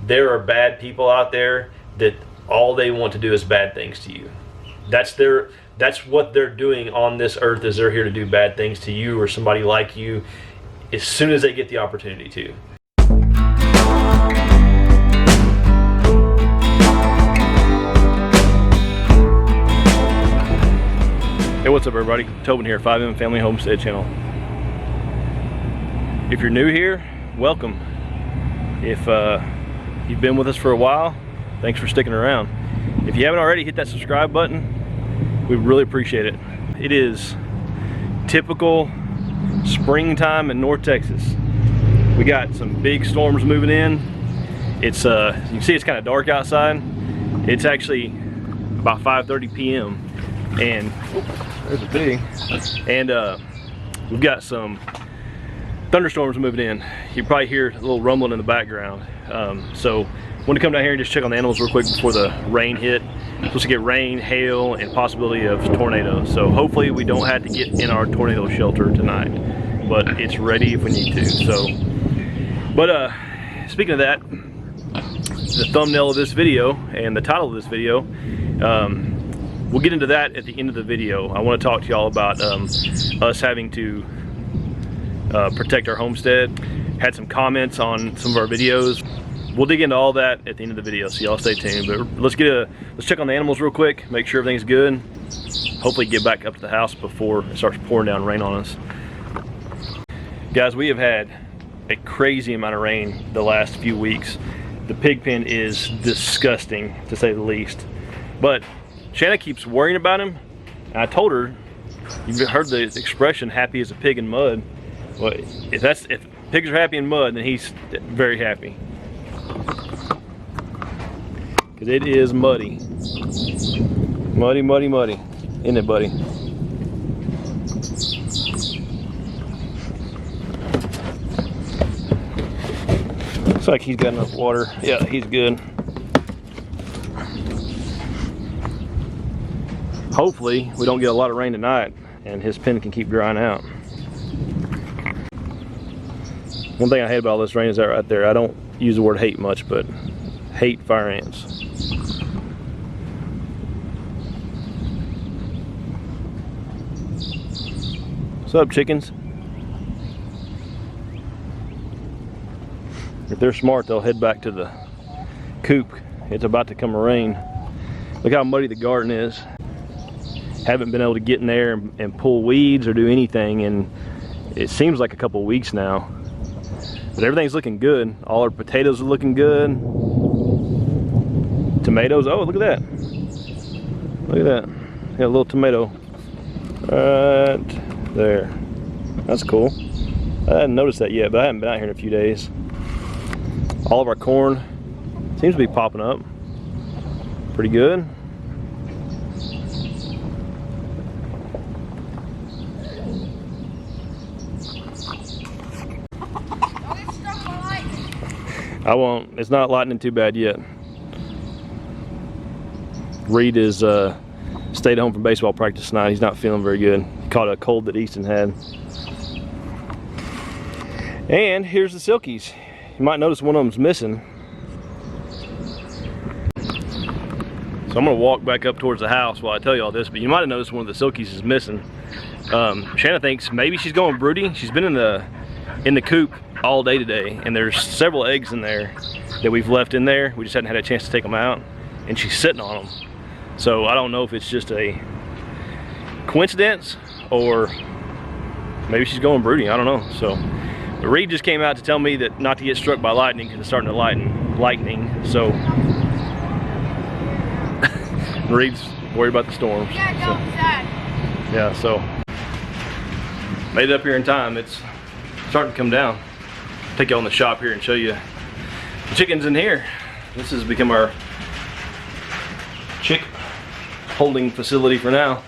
there are bad people out there that all they want to do is bad things to you. That's what they're doing on this earth, is they're here to do bad things to you or somebody like you as soon as they get the opportunity to. Hey, what's up everybody? Tobin here, 5M Family Homestead channel. If you're new here, welcome. If you've been with us for a while, thanks for sticking around. If you haven't already, hit that subscribe button. We really appreciate it. It is typical springtime in North Texas. We got some big storms moving in. It's you can see it's kind of dark outside. It's actually about 5:30 p.m. and there's a big, and we've got some thunderstorms moving in. You probably hear a little rumbling in the background. So I want to come down here and just check on the animals real quick before the rain hit. We're supposed to get rain, hail, and possibility of tornadoes. So hopefully we don't have to get in our tornado shelter tonight, but it's ready if we need to. So, but speaking of that, the thumbnail of this video and the title of this video, we'll get into that at the end of the video. I want to talk to y'all about us having to protect our homestead. Had some comments on some of our videos. We'll dig into all that at the end of the video, so y'all stay tuned. But let's check on the animals real quick, make sure everything's good. Hopefully get back up to the house before it starts pouring down rain on us. Guys, we have had a crazy amount of rain the last few weeks. The pig pen is disgusting, to say the least. But Shanna keeps worrying about him, and I told her, you've heard the expression, happy as a pig in mud. Well, if pigs are happy in mud, then he's very happy. Because it is muddy. Muddy, muddy, muddy. Isn't it, buddy? Looks like he's got enough water. Yeah, he's good. Hopefully, we don't get a lot of rain tonight and his pen can keep drying out. One thing I hate about all this rain is that right there. I don't use the word hate much, but hate fire ants. What's up, chickens? If they're smart, they'll head back to the coop. It's about to come rain. Look how muddy the garden is. Haven't been able to get in there and pull weeds or do anything, and it seems like a couple weeks now. But everything's looking good. All our potatoes are looking good. Tomatoes, oh, look at that. Look at that. Got a little tomato right there. That's cool. I hadn't noticed that yet, but I haven't been out here in a few days. All of our corn seems to be popping up. Pretty good. I won't. It's not lightning too bad yet. Reed is stayed home from baseball practice tonight. He's not feeling very good. He caught a cold that Easton had. And here's the silkies. You might notice one of them's missing. So I'm gonna walk back up towards the house while I tell you all this, but you might have noticed one of the silkies is missing. Shanna thinks maybe she's going broody. She's been in the coop all day today, and there's several eggs in there that we've left in there. We just hadn't had a chance to take them out, and she's sitting on them. So I don't know if it's just a coincidence or maybe she's going broody. I don't know. So but Reed just came out to tell me that not to get struck by lightning because it's starting to lightning. So Reed's worried about the storms. Yeah, so made it up here in time. It's starting to come down. Take you on the shop here and show you the chickens in here. This has become our chick holding facility for now.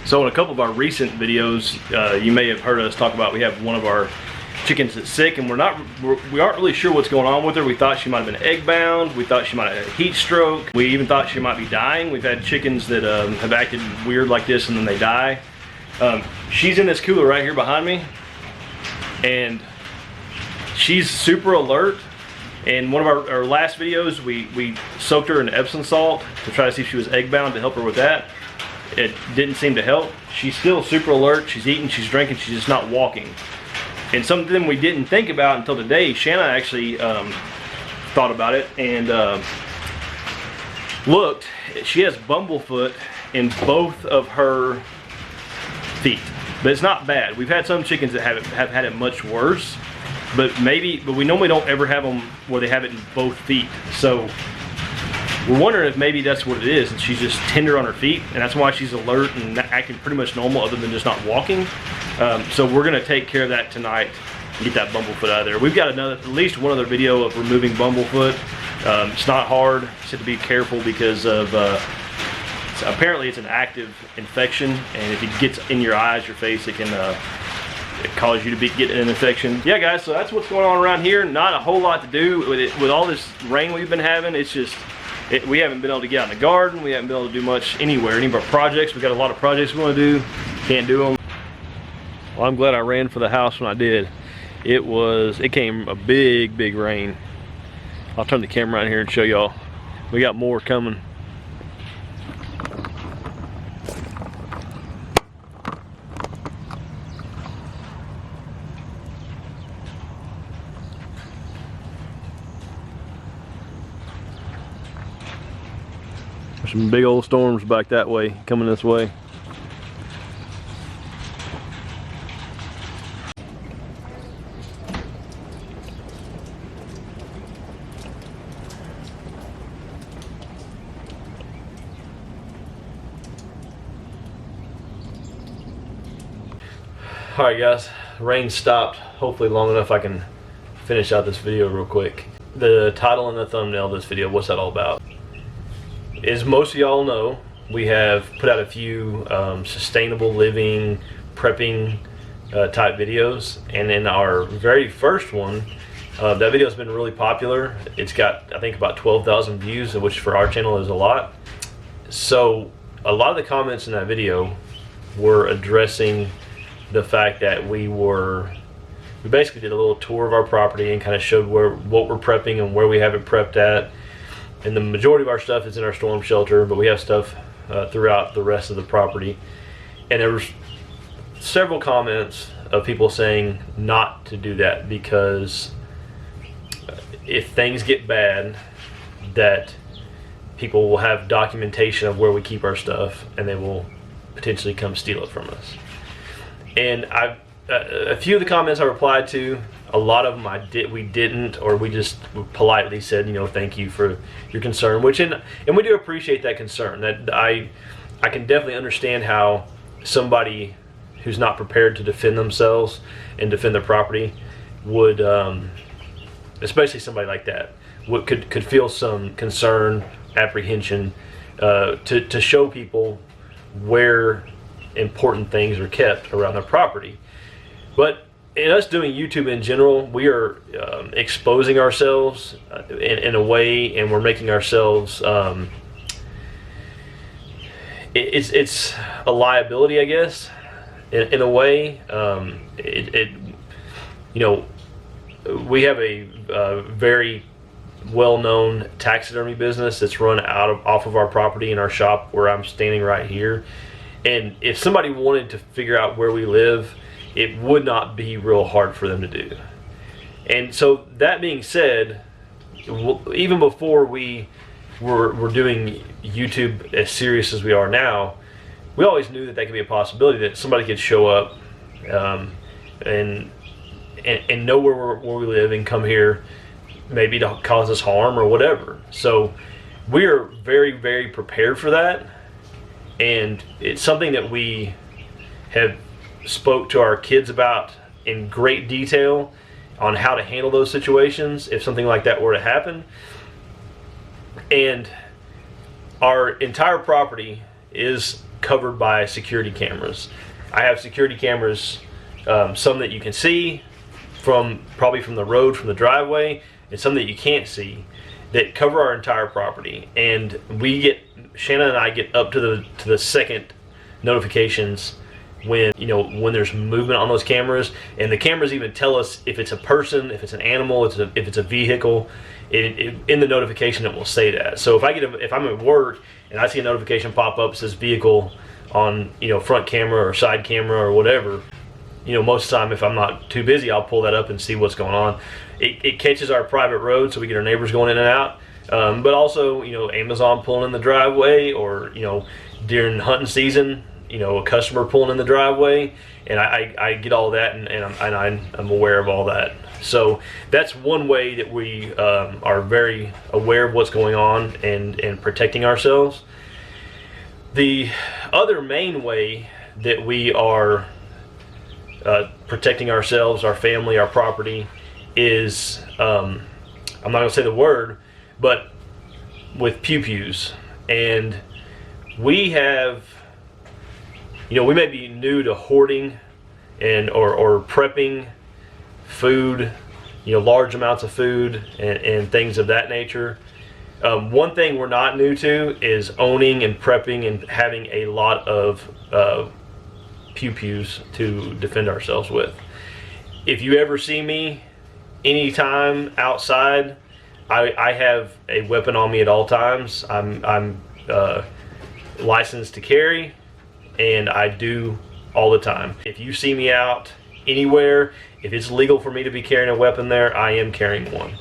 So in a couple of our recent videos, you may have heard us talk about, we have one of our chickens that's sick, and we aren't really sure what's going on with her. We thought she might have been egg bound. We thought she might have had a heat stroke. We even thought she might be dying. We've had chickens that have acted weird like this and then they die. She's in this cooler right here behind me, and she's super alert. In one of our last videos, we soaked her in Epsom salt to try to see if she was egg bound, to help her with that. It didn't seem to help. She's still super alert. She's eating, she's drinking, she's just not walking. And something we didn't think about until today, Shanna actually thought about it and looked. She has bumblefoot in both of her feet, but it's not bad. We've had some chickens that have had it much worse, but we normally don't ever have them where they have it in both feet. So we're wondering if maybe that's what it is, and she's just tender on her feet, and that's why she's alert and acting pretty much normal other than just not walking. So we're gonna take care of that tonight and get that bumblefoot out of there. We've got at least one other video of removing bumblefoot. It's not hard. Just have to be careful because of apparently it's an active infection, and if it gets in your eyes, your face, it can cause you to get an infection. Yeah, guys, so that's what's going on around here. Not a whole lot to do with it. With all this rain we've been having, it's just we haven't been able to get out in the garden. We haven't been able to do much anywhere. Any of our projects, we got a lot of projects we want to do. Can't do them. Well, I'm glad I ran for the house when I did. It came a big rain. I'll turn the camera around here and show y'all. We got more coming. There's some big old storms back that way, coming this way. Alright guys, rain stopped. Hopefully long enough I can finish out this video real quick. The title and the thumbnail of this video, what's that all about? As most of y'all know, we have put out a few sustainable living, prepping type videos, and in our very first one, that video has been really popular. It's got, I think, about 12,000 views, which for our channel is a lot. So a lot of the comments in that video were addressing the fact that we basically did a little tour of our property and kind of showed what we're prepping and where we have it prepped at. And the majority of our stuff is in our storm shelter, but we have stuff throughout the rest of the property. And there was several comments of people saying not to do that because if things get bad, that people will have documentation of where we keep our stuff and they will potentially come steal it from us. And a few of the comments I replied to, a lot of them we didn't, or we just politely said, you know, thank you for your concern, and we do appreciate that concern. That I can definitely understand how somebody who's not prepared to defend themselves and defend their property would, especially somebody like that, could feel some concern, apprehension, to show people where important things are kept around their property. But in us doing YouTube in general, we are exposing ourselves in a way, and we're making ourselves it's a liability, I guess, in a way. You know, we have a very well-known taxidermy business that's run off of our property in our shop where I'm standing right here. And if somebody wanted to figure out where we live, it would not be real hard for them to do. And so that being said, even before we were doing YouTube as serious as we are now, we always knew that could be a possibility, that somebody could show up and know where we live and come here maybe to cause us harm or whatever. So we are very, very prepared for that. And it's something that we have spoke to our kids about in great detail on how to handle those situations if something like that were to happen. And our entire property is covered by security cameras. I have security cameras, some that you can see, probably from the road, from the driveway, and some that you can't see, that cover our entire property. And Shannon and I get up to the second notifications when there's movement on those cameras, and the cameras even tell us if it's a person, if it's an animal, if it's a vehicle. In the notification it will say that. So if I'm at work and I see a notification pop up that says vehicle on front camera or side camera or whatever, most of the time if I'm not too busy, I'll pull that up and see what's going on. It catches our private road, so we get our neighbors going in and out, but also Amazon pulling in the driveway, or during hunting season, a customer pulling in the driveway, and I get all that, and I'm aware of all that. So that's one way that we are very aware of what's going on and protecting ourselves. The other main way that we are protecting ourselves, our family, our property is, I'm not going to say the word, but with pew-pews. And we have, we may be new to hoarding or prepping food, large amounts of food and things of that nature. One thing we're not new to is owning and prepping and having a lot of pew-pews to defend ourselves with. If you ever see me anytime outside, I have a weapon on me at all times. I'm licensed to carry, and I do all the time. If you see me out anywhere, if it's legal for me to be carrying a weapon there, I am carrying one.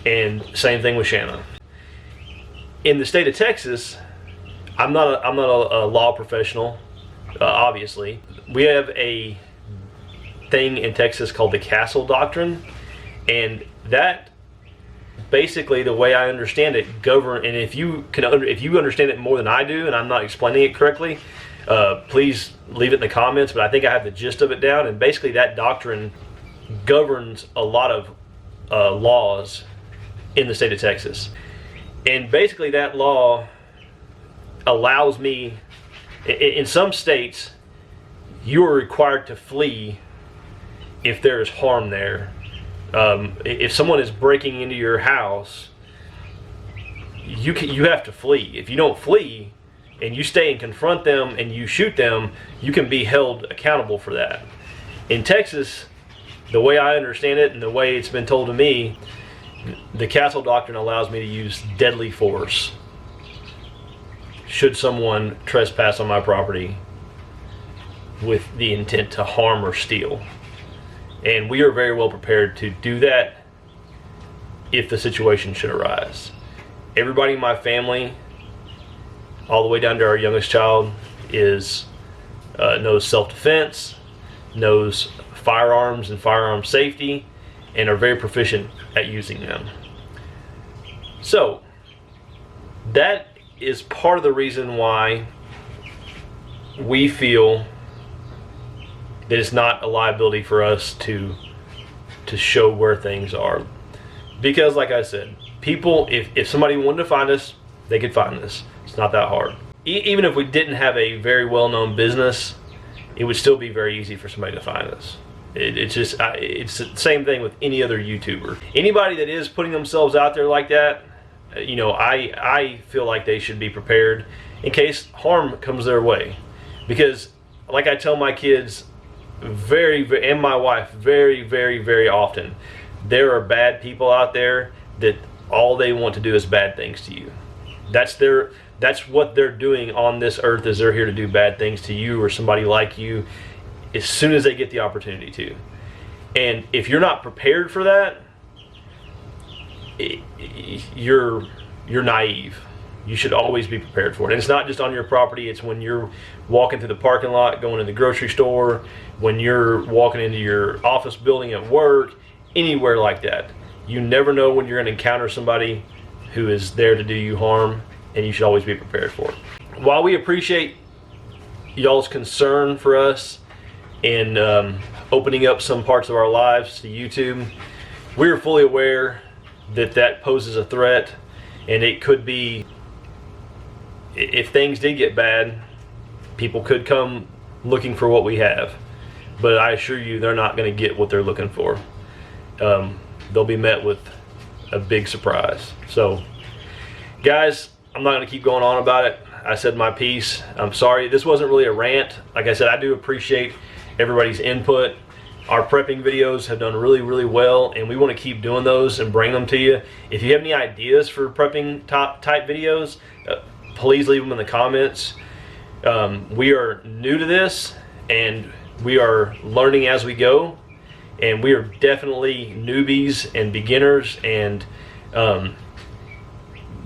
And same thing with Shannon. In the state of Texas, I'm not a law professional, obviously. We have a thing in Texas called the Castle Doctrine, and that basically, the way I understand it, and if you understand it more than I do and I'm not explaining it correctly, please leave it in the comments, but I think I have the gist of it down. And basically that doctrine governs a lot of laws in the state of Texas. And basically that law allows me, in some states, you are required to flee if there is harm there. If someone is breaking into your house, you have to flee. If you don't flee and you stay and confront them and you shoot them, you can be held accountable for that. In Texas, the way I understand it and the way it's been told to me, the Castle Doctrine allows me to use deadly force should someone trespass on my property with the intent to harm or steal. And we are very well prepared to do that if the situation should arise. Everybody in my family, all the way down to our youngest child, knows self-defense, knows firearms and firearm safety, and are very proficient at using them. So that is part of the reason why we feel that it's not a liability for us to show where things are. Because like I said, people, if somebody wanted to find us, they could find us. It's not that hard. Even if we didn't have a very well-known business, it would still be very easy for somebody to find us. It's the same thing with any other YouTuber. Anybody that is putting themselves out there like that, I feel like they should be prepared in case harm comes their way. Because like I tell my kids, and my wife very, very, very often, there are bad people out there that all they want to do is bad things to you. That's what they're doing on this earth, is they're here to do bad things to you or somebody like you as soon as they get the opportunity to. And if you're not prepared for that, you're naive. You should always be prepared for it. And it's not just on your property, it's when you're walking through the parking lot, going to the grocery store, when you're walking into your office building at work, anywhere like that. You never know when you're going to encounter somebody who is there to do you harm, and you should always be prepared for it. While we appreciate y'all's concern for us in opening up some parts of our lives to YouTube, we are fully aware that that poses a threat, and it could be, if things did get bad, people could come looking for what we have. But I assure you, they're not going to get what they're looking for. they'll be met with a big surprise. So guys, I'm not going to keep going on about it. I said my piece. I'm sorry, this wasn't really a rant. Like I said, I do appreciate everybody's input. Our prepping videos have done really, really well, and we want to keep doing those and bring them to you. If you have any ideas for prepping type videos, please leave them in the comments. We are new to this, and we are learning as we go, and we are definitely newbies and beginners, and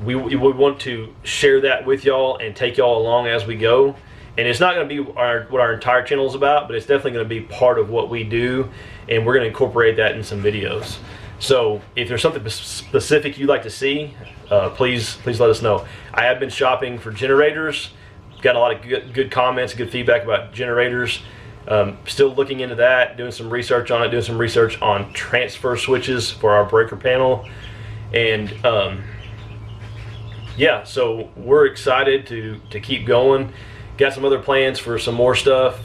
we want to share that with y'all and take y'all along as we go. And it's not going to be what our entire channel is about, but it's definitely going to be part of what we do, and we're going to incorporate that in some videos. So if there's something specific you'd like to see, please let us know. I have been shopping for generators. Got a lot of good comments, good feedback about generators. Still looking into that, doing some research on it, doing some research on transfer switches for our breaker panel. And yeah, so we're excited to keep going. Got some other plans for some more stuff.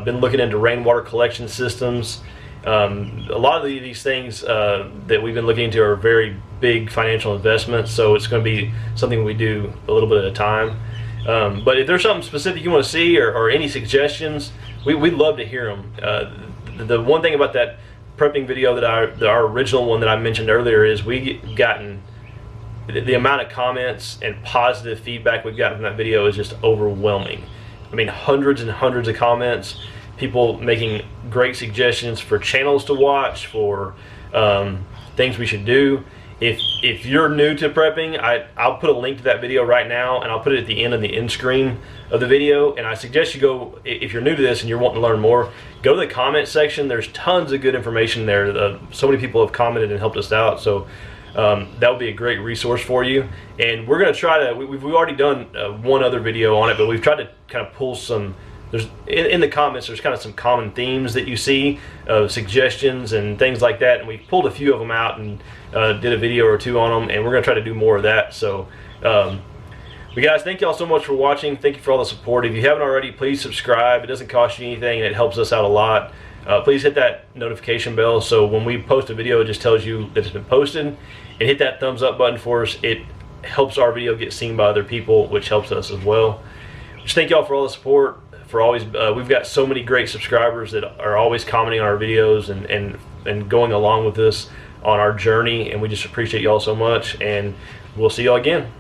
Been looking into rainwater collection systems. A lot of these things that we've been looking into are very big financial investments, so it's going to be something we do a little bit at a time. But if there's something specific you want to see, or any suggestions, we'd love to hear them. The one thing about that prepping video that our original one that I mentioned earlier is we've gotten the amount of comments and positive feedback we've gotten from that video is just overwhelming. I mean, hundreds and hundreds of comments, people making great suggestions for channels to watch, for things we should do. If you're new to prepping, I'll put a link to that video right now, and I'll put it at the end of the end screen of the video. And I suggest you go, if you're new to this and you're wanting to learn more, go to the comment section. There's tons of good information there. So many people have commented and helped us out. So that would be a great resource for you. And we're going to try to, we've already done one other video on it, but we've tried to kind of pull some, there's in the comments, there's kind of some common themes that you see, suggestions and things like that, and we pulled a few of them out and did a video or two on them, and we're going to try to do more of that. So but guys, thank y'all so much for watching. Thank you for all the support. If you haven't already, please subscribe. It doesn't cost you anything, and it helps us out a lot. Please hit that notification bell so when we post a video, it just tells you that it's been posted, and hit that thumbs up button for us. It helps our video get seen by other people, which helps us as well. Just thank y'all for all the support. For always, we've got so many great subscribers that are always commenting on our videos and going along with us on our journey, and we just appreciate y'all so much, and we'll see y'all again.